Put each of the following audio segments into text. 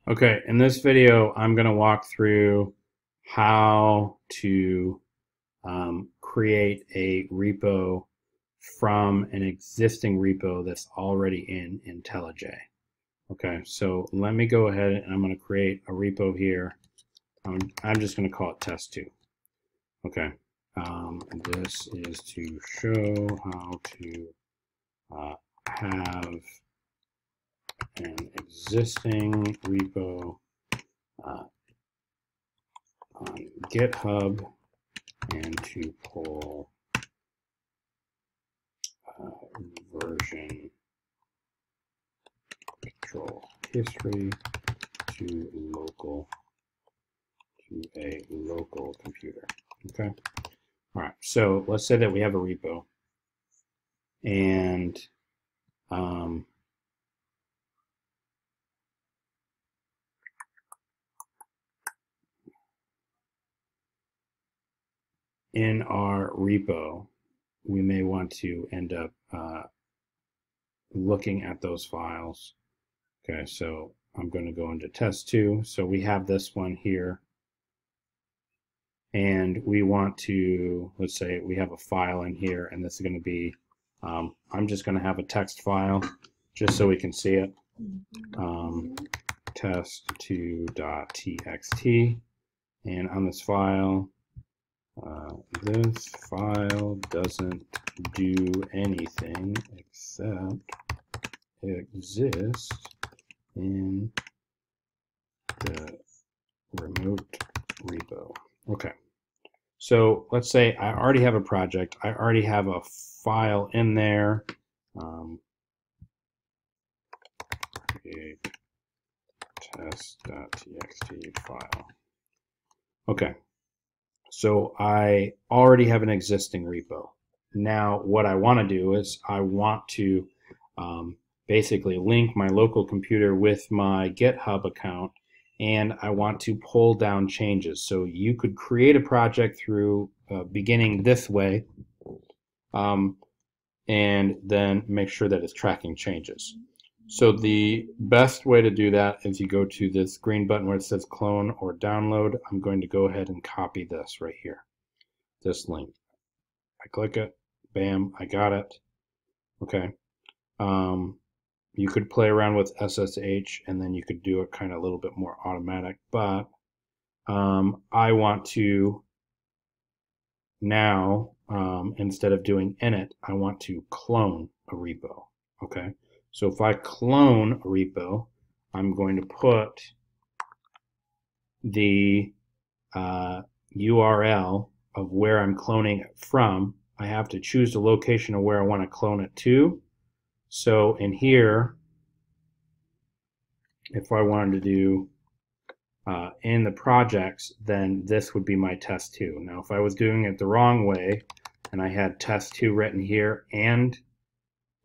Okay, in this video, I'm going to walk through how to create a repo from an existing repo that's already in IntelliJ. Okay, so let me go ahead and I'm going to create a repo here. I'm just going to call it test2. Okay, this is to show how to have an existing repo on GitHub and to pull version control history to a local computer. Okay. All right. So let's say that we have a repo, and in our repo, we may want to end up looking at those files. Okay, so I'm going to go into test2. So we have this one here, and we want to, let's say we have a file in here, and this is going to be, I'm just going to have a text file just so we can see it. Test2.txt, and on this file, this file doesn't do anything except exist in the remote repo. Okay, so let's say I already have a project. I already have a file in there. Create test.txt file. Okay, so I already have an existing repo. Now what I want to do is I want to basically link my local computer with my GitHub account, and I want to pull down changes. So you could create a project through beginning this way, and then make sure that it's tracking changes. So the best way to do that is you go to this green button where it says clone or download. I'm going to go ahead and copy this right here, this link. I click it, bam, I got it. Okay. You could play around with SSH, and then you could do it kind of a little bit more automatic, but I want to now, instead of doing init, I want to clone a repo. Okay, so if I clone a repo, I'm going to put the URL of where I'm cloning it from. I have to choose the location of where I want to clone it to. So in here, if I wanted to do in the projects, then this would be my test2. Now, if I was doing it the wrong way, and I had test2 written here and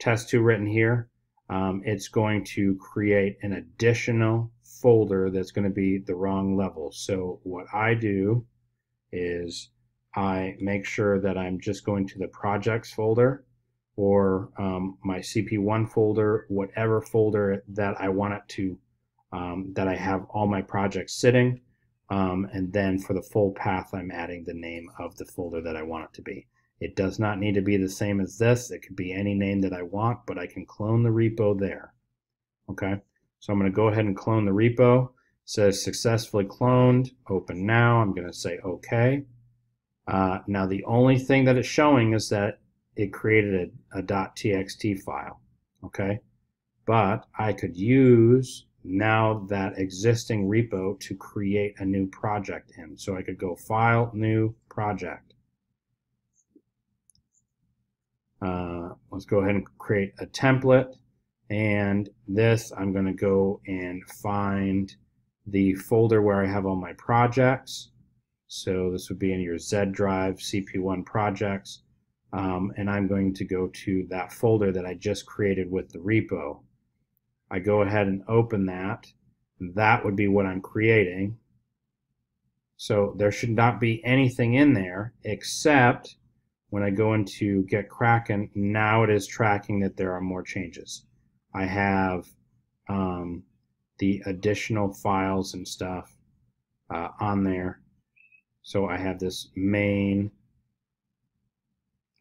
test2 written here, it's going to create an additional folder that's going to be the wrong level. So what I do is I make sure that I'm just going to the projects folder, or my CP1 folder, whatever folder that I want it to, that I have all my projects sitting, and then for the full path, I'm adding the name of the folder that I want it to be. It does not need to be the same as this. It could be any name that I want, but I can clone the repo there. Okay, so I'm going to go ahead and clone the repo. It says successfully cloned, open now. I'm going to say OK. Now the only thing that it's showing is that it created a .txt file. Okay, but I could use now that existing repo to create a new project in. So I could go File, New, Project. Let's go ahead and create a template. And this, I'm going to go and find the folder where I have all my projects. So this would be in your Z drive, CP1 projects. And I'm going to go to that folder that I just created with the repo. I go ahead and open that. That would be what I'm creating. So there should not be anything in there except when I go into GitKraken, now it is tracking that there are more changes. I have the additional files and stuff on there. So I have this main,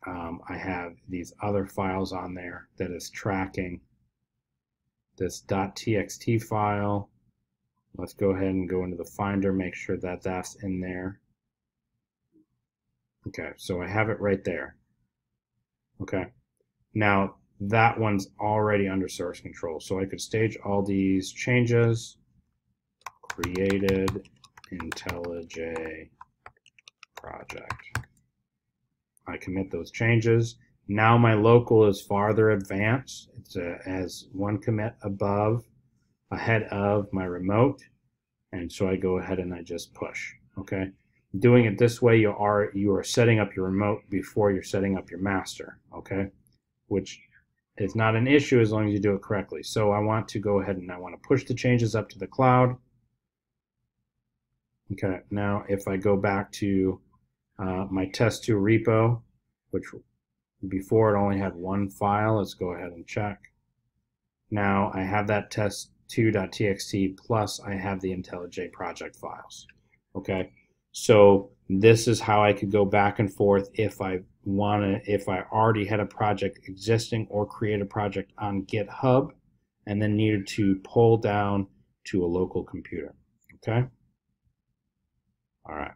I have these other files on there that is tracking this .txt file. Let's go ahead and go into the Finder, make sure that that's in there. Okay, so I have it right there. Okay, now that one's already under source control, so I could stage all these changes. Created IntelliJ project. I commit those changes. Now my local is farther advanced. It's as one commit ahead of my remote, and so I go ahead and I just push. Okay, doing it this way, you are setting up your remote before you're setting up your master. Okay, which is not an issue as long as you do it correctly. So I want to go ahead and I want to push the changes up to the cloud. Okay, now if I go back to my test2 repo, which before it only had one file, let's go ahead and check. Now I have that test2.txt plus I have the IntelliJ project files. Okay, so this is how I could go back and forth if I already had a project existing or create a project on GitHub and then needed to pull down to a local computer. Okay. All right.